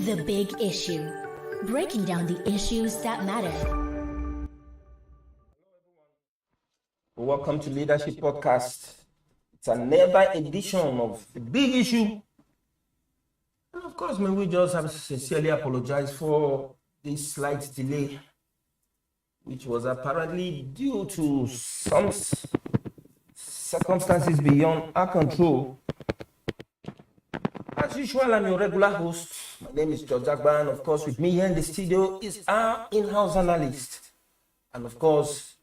The Big Issue. Breaking down the issues that matter. Welcome to Leadership Podcast. It's another edition of The Big Issue. And of course, may we just have sincerely apologize for this slight delay, which was apparently due to some circumstances beyond our control. As usual, I'm your regular host. My name is George Agba, and of course, with me here in the studio is our in-house analyst, and of course,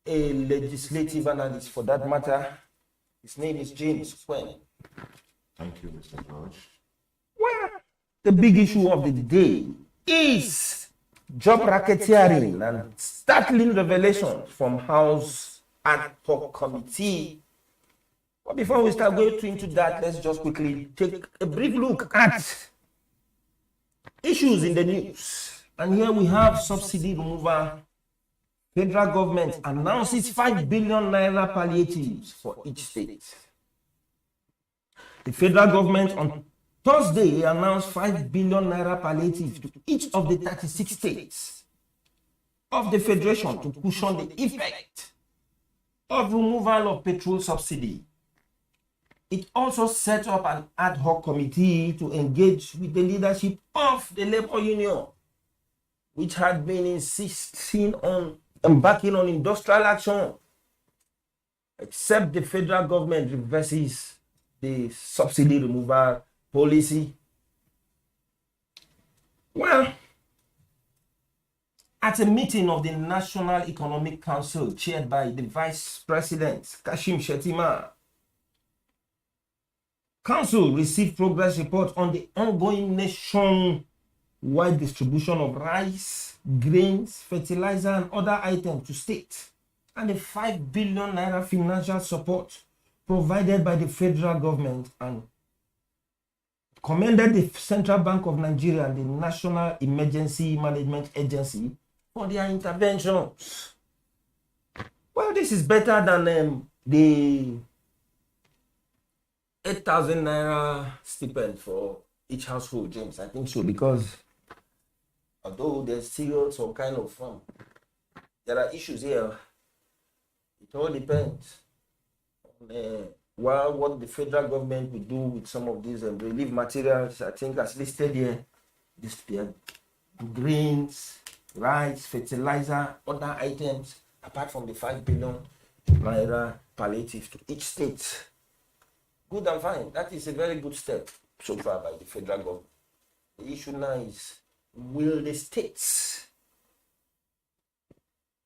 a legislative analyst for that matter. His name is James Quen. Thank you, Mr. George. Well, the big issue of the day is job racketeering and startling revelations from House Ad-hoc committee. But before we start going into that, let's just quickly take a brief look at issues in the news. And here we have subsidy removal federal government announces 5 billion naira palliatives for each state. The federal government on Thursday announced 5 billion naira palliatives to each of the 36 states of the federation to cushion the effect of removal of petrol subsidy. It also set up an ad hoc committee to engage with the leadership of the labor union, which had been insisting on embarking on industrial action, except the federal government reverses the subsidy removal policy. Well, at a meeting of the National Economic Council chaired by the Vice President Kashim Shettima, Council received progress report on the ongoing nationwide distribution of rice, grains, fertilizer, and other items to states, and the 5 billion naira financial support provided by the federal government, and commended the Central Bank of Nigeria and the National Emergency Management Agency for their interventions. Well, this is better than the 8,000 naira stipend for each household, James. I think so, because although there's still some kind of there are issues here. It all depends on what the federal government will do with some of these relief materials. I think as listed here, this grains, rice, fertilizer, other items, apart from the 5 billion naira palliative to each state. Good and fine. That is a very good step so far by the federal government. The issue now is, will the states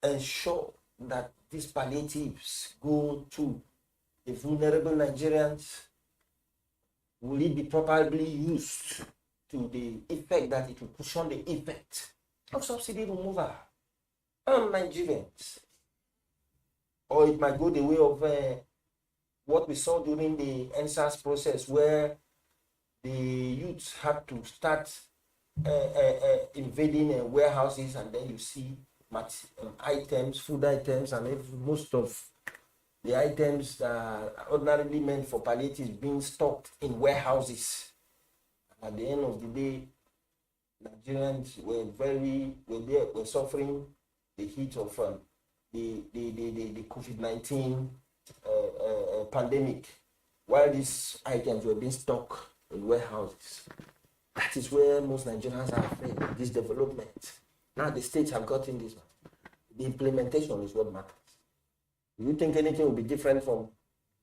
ensure that these palliatives go to the vulnerable Nigerians? Will it be properly used to the effect that it will cushion the effect of subsidy removal on Nigerians? Or it might go the way of what we saw during the NSAS process, where the youths had to start invading warehouses, and then you see items, food items, and most of the items that are ordinarily meant for palliatives being stocked in warehouses. And at the end of the day, Nigerians were suffering the heat of the COVID-19 pandemic, while these items were being stocked in warehouses. That is where most Nigerians are afraid of this development. Now the states have gotten this one. The implementation is what matters. Do you think anything will be different from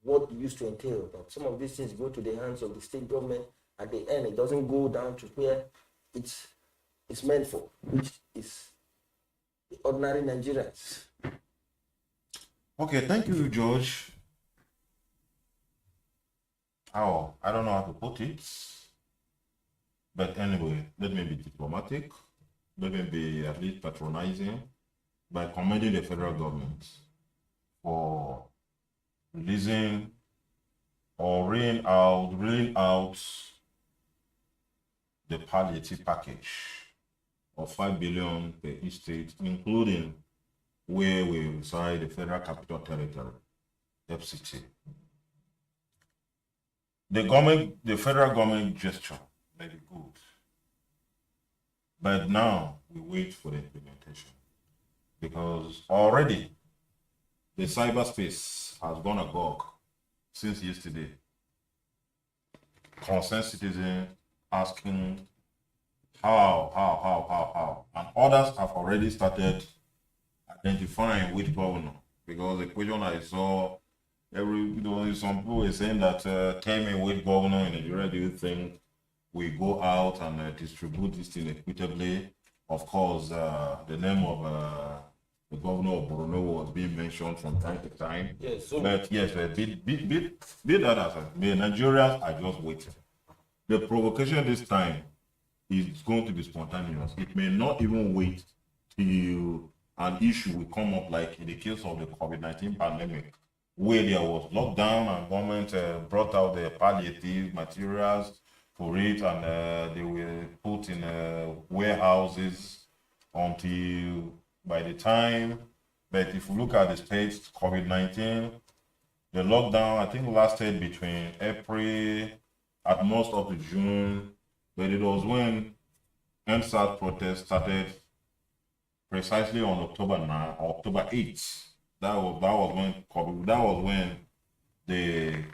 what it used to entail? That some of these things go to the hands of the state government. At the end, it doesn't go down to where it's meant for, which is the ordinary Nigerians. Okay, thank you, George. Oh, I don't know how to put it. But anyway, let me be diplomatic. Let me be at least patronizing by commending the federal government for releasing or rolling out the palliative package of 5 billion per each state, including where we reside, the Federal Capital Territory, FCT. The federal government gesture may be good, but now we wait for the implementation, because already the cyberspace has gone agog since yesterday. Concerned citizens asking how, and others have already started identifying which governor, because the question I saw, some people were saying that tell me which governor in Nigeria do you think we go out and distribute this thing equitably. Of course, the name of the governor of Borno was being mentioned from time to time. Yes, but yes, be that as the Nigerians are just waiting. The provocation this time is going to be spontaneous. It may not even wait till an issue will come up, like in the case of the COVID-19 pandemic, where there was lockdown and government brought out the palliative materials for it, and they were put in warehouses until by the time But if you look at the states, COVID-19, the lockdown, I think, lasted between April, at most up to June, but it was when NSAT protests started precisely on October 9, October 8th. That was when the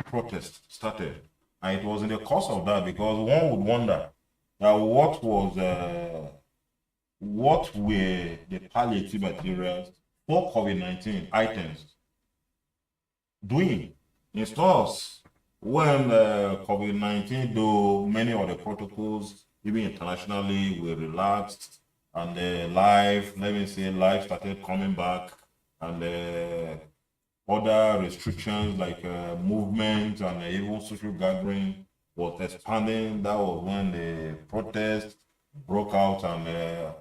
protest started. And it was in the course of that, because one would wonder that what were the palliative materials for COVID-19 items doing in stores when COVID-19, though many of the protocols, even internationally, were relaxed, and life started coming back, and other restrictions like movement and even social gathering was expanding. That was when the protests broke out, and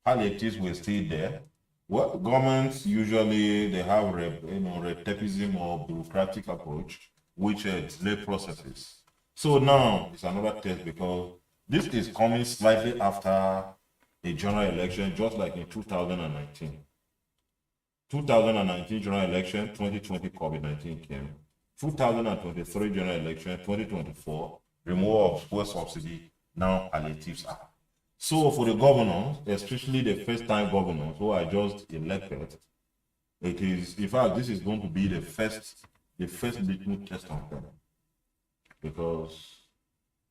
palliatives were still there. Well, governments usually they have recidivism or bureaucratic approach, which delay processes. So now it's another test, because this is coming slightly after a general election, just like in 2019. 2019 general election, 2020 COVID-19 came. 2023 general election, 2024 removal of fuel subsidy. Now palliatives are. So for the governors, especially the first-time governors who are just elected, it is, in fact, this is going to be the first litmus test on them, because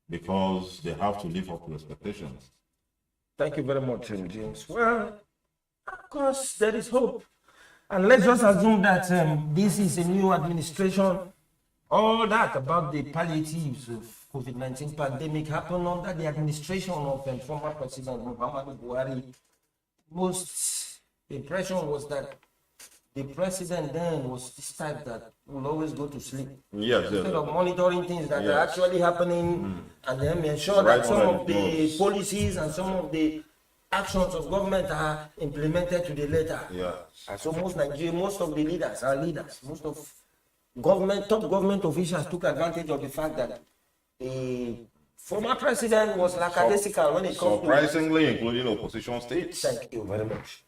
they have to live up to expectations. Thank you very much, James. Well, of course, there is hope. And let's just assume that this is a new administration. All that about the palliatives of COVID-19 pandemic happened under the administration of former President Muhammadu Buhari. Most impression was that the president then was this type that will always go to sleep. Yes, Instead of monitoring things that are actually happening, and then ensure that some of the policies and some of the actions of government are implemented to the letter. Yeah. And so most of the leaders are leaders. Most of top government officials took advantage of the fact that the former president was lackadaisical when it comes surprisingly, including opposition states. Thank you very much.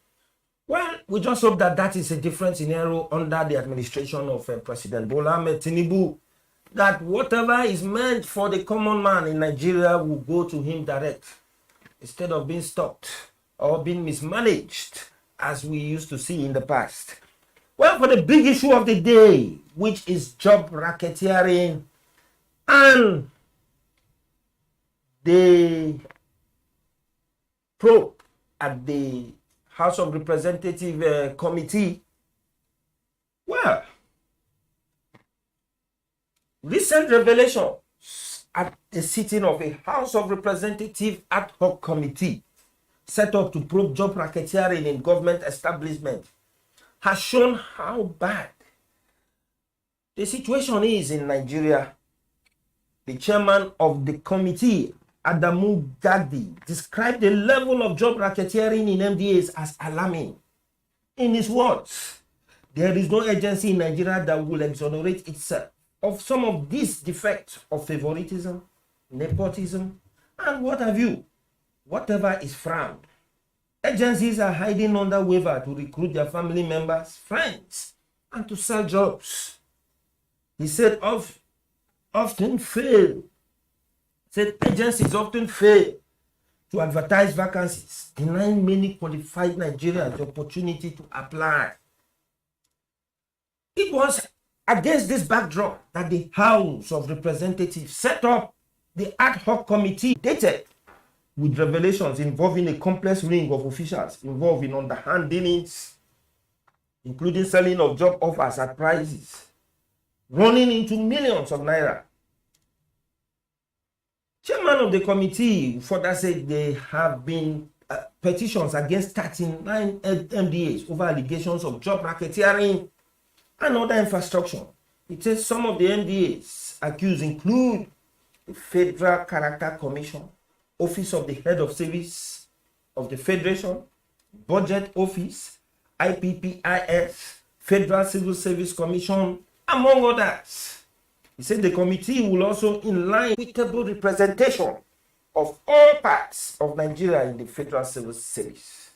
Well, we just hope that is a different scenario under the administration of President Bola Ahmed Tinubu, that whatever is meant for the common man in Nigeria will go to him direct, instead of being stopped or being mismanaged, as we used to see in the past. Well, for the big issue of the day, which is job racketeering and the probe at the House of Representative Committee. Well, recent revelations at the sitting of a House of Representative Ad-hoc committee set up to probe job racketeering in government establishment has shown how bad the situation is in Nigeria. The chairman of the committee, Adamu Gadi, described the level of job racketeering in MDAs as alarming. In his words, there is no agency in Nigeria that will exonerate itself of some of these defects of favoritism, nepotism, and what have you. Whatever is frowned. Agencies are hiding under waiver to recruit their family members, friends, and to sell jobs. He said agencies often fail to advertise vacancies, denying many qualified Nigerians the opportunity to apply. It was against this backdrop that the House of Representatives set up the ad hoc committee, dated with revelations involving a complex ring of officials involved in underhand dealings, including selling of job offers at prices running into millions of naira. Chairman of the committee further said there have been petitions against 39 MDAs over allegations of job racketeering and other infrastructure. It says some of the MDAs accused include the Federal Character Commission, Office of the Head of Service of the Federation, Budget Office, IPPIS, Federal Civil Service Commission, among others. He said the committee will also inline equitable representation of all parts of Nigeria in the Federal Civil Service.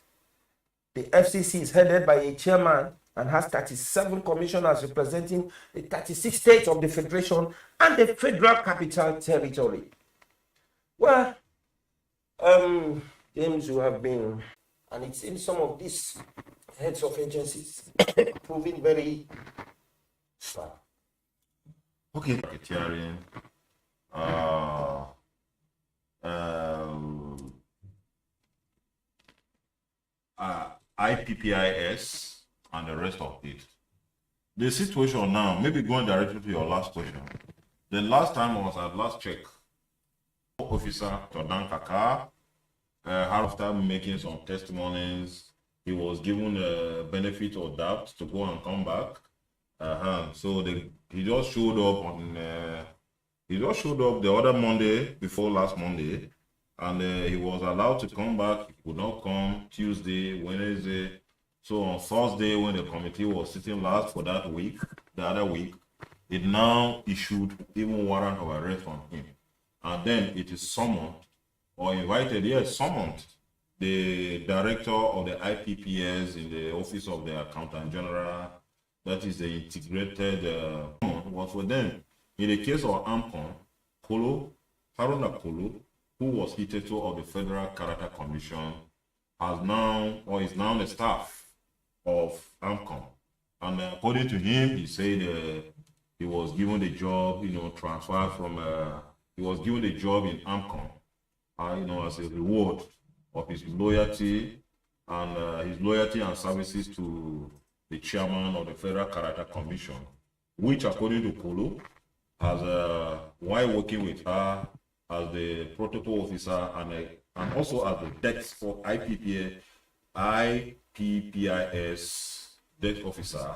The FCC is headed by a chairman and has 37 commissioners representing the 36 states of the Federation and the Federal Capital Territory. Well, James, you have been, and it seems some of these heads of agencies proving very strong. Okay, racketeering, IPPIS, and the rest of it. The situation now, maybe going directly to your last question. The last time I was at last check, Officer Jordan Kaka, after making some testimonies, he was given a benefit of doubt to go and come back. So he just showed up the other Monday before last Monday, and he was allowed to come back. He could not come Tuesday, Wednesday. So on Thursday, when the committee was sitting last for that week, the other week, it now issued even warrant of arrest on him. And then it is summoned or invited, summoned the director of the IPPS in the office of the Accountant General, that is the integrated, was for them. In the case of AMCON, Haruna Kolo, who was hitherto of the Federal Character Commission, is now the staff of AMCON. And according to him, he said he was given the job, transferred from, he was given the job in AMCON, as a reward of his loyalty and services to the chairman of the Federal Character Commission, which, according to Kolo, while working with her as the protocol officer and also as the desk for IPPIS desk officer,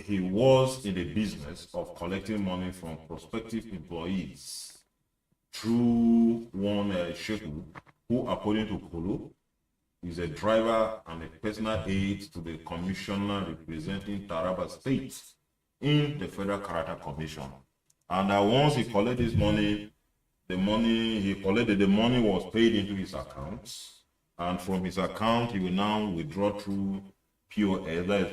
he was in the business of collecting money from prospective employees through one Shehu, who, according to Kolo, is a driver and a personal aide to the commissioner representing Taraba State in the Federal Character Commission. And once he collected his money, the money was paid into his accounts, and from his account he will now withdraw through POS, that is